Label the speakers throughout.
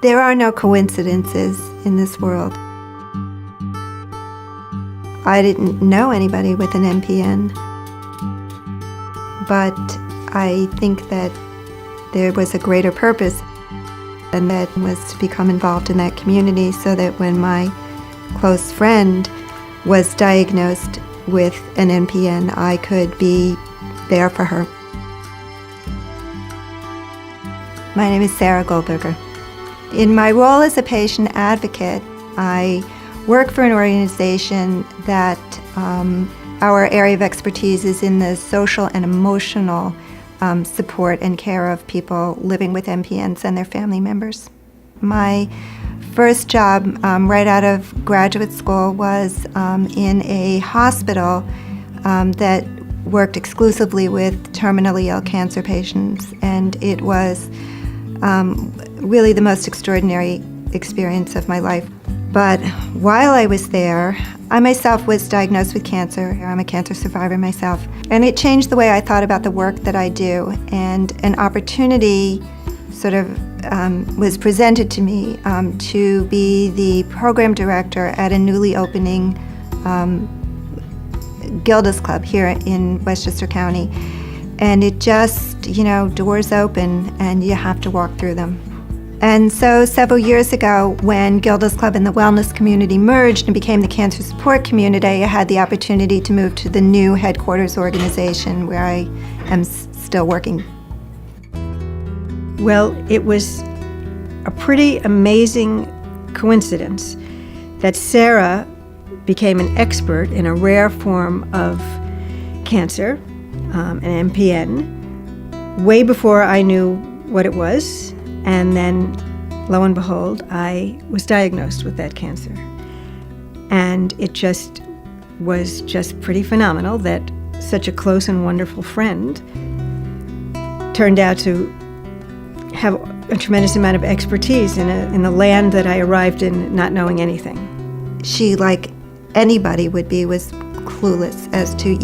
Speaker 1: There are no coincidences in this world. I didn't know anybody with an MPN, but I think that there was a greater purpose, and that was to become involved in that community so that when my close friend was diagnosed with an NPN, I could be there for her. My name is Sarah Goldberger. In my role as a patient advocate, I work for an organization that our area of expertise is in the social and emotional support and care of people living with MPNs and their family members. My first job right out of graduate school was in a hospital that worked exclusively with terminally ill cancer patients, and it was really the most extraordinary experience of my life. But while I was there, I myself was diagnosed with cancer. I'm a cancer survivor myself. And it changed the way I thought about the work that I do. And an opportunity sort of was presented to me to be the program director at a newly opening Gilda's Club here in Westchester County. And it just, doors open and you have to walk through them. And so several years ago, when Gilda's Club and the wellness community merged and became the cancer support community, I had the opportunity to move to the new headquarters organization where I am still working.
Speaker 2: Well, it was a pretty amazing coincidence that Sarah became an expert in a rare form of cancer, an MPN, way before I knew what it was. And then, lo and behold, I was diagnosed with that cancer. And it just was just pretty phenomenal that such a close and wonderful friend turned out to have a tremendous amount of expertise in the land that I arrived in not knowing anything.
Speaker 1: She, like anybody would be, was clueless as to,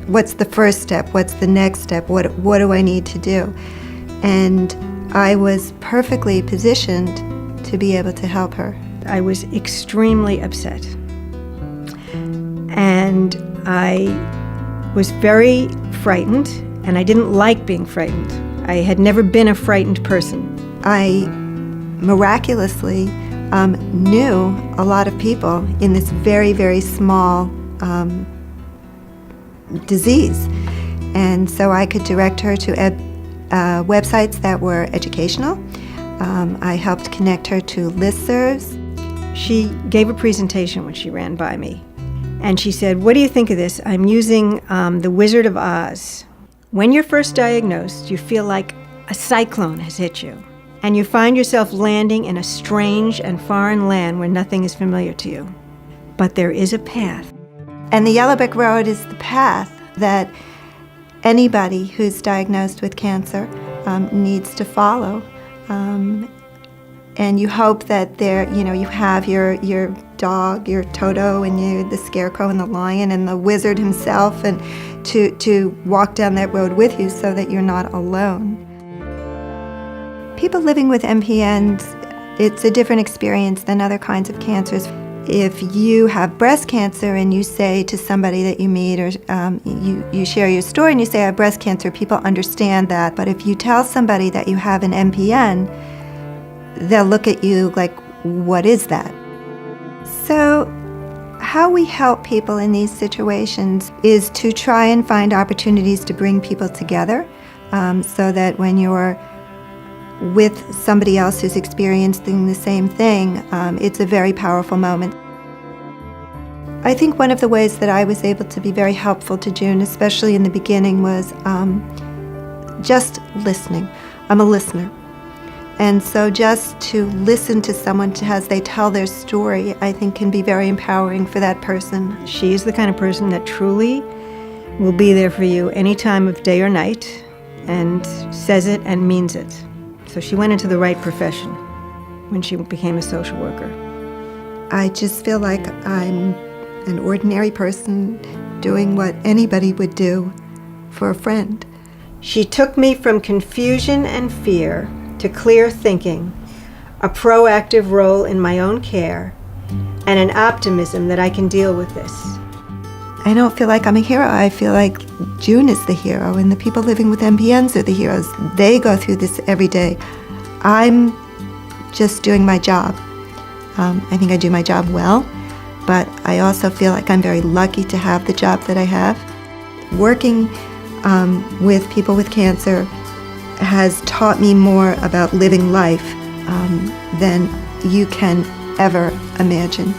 Speaker 1: what's the first step, what's the next step, what do I need to do? And I was perfectly positioned to be able to help her.
Speaker 2: I was extremely upset. And I was very frightened, and I didn't like being frightened. I had never been a frightened person.
Speaker 1: I miraculously knew a lot of people in this very, very small disease. And so I could direct her to websites that were educational. I helped connect her to listservs.
Speaker 2: She gave a presentation when she ran by me, and she said, "What do you think of this? I'm using The Wizard of Oz. When you're first diagnosed, you feel like a cyclone has hit you, and you find yourself landing in a strange and foreign land where nothing is familiar to you. But there is a path."
Speaker 1: And the Yellow Brick Road is the path that anybody who's diagnosed with cancer needs to follow. And you hope that you have your dog, your Toto, and the scarecrow and the lion and the wizard himself, and to walk down that road with you so that you're not alone. People living with MPNs, it's a different experience than other kinds of cancers. If you have breast cancer and you say to somebody that you meet, or you share your story and you say I have breast cancer, people understand that. But if you tell somebody that you have an MPN, they'll look at you like, what is that? So how we help people in these situations is to try and find opportunities to bring people together so that when you're with somebody else who's experiencing the same thing, it's a very powerful moment. I think one of the ways that I was able to be very helpful to June, especially in the beginning, was just listening. I'm a listener. And so just to listen to someone as they tell their story, I think can be very empowering for that person.
Speaker 2: She is the kind of person that truly will be there for you any time of day or night, and says it and means it. So she went into the right profession when she became a social worker.
Speaker 1: I just feel like I'm an ordinary person doing what anybody would do for a friend.
Speaker 2: She took me from confusion and fear to clear thinking a proactive role in my own care, and an optimism that I can deal with this.
Speaker 1: I don't feel like I'm a hero. I feel like June is the hero, and the people living with MPNs are the heroes. They go through this every day. I'm just doing my job. I think I do my job well, but I also feel like I'm very lucky to have the job that I have. Working with people with cancer has taught me more about living life than you can ever imagine.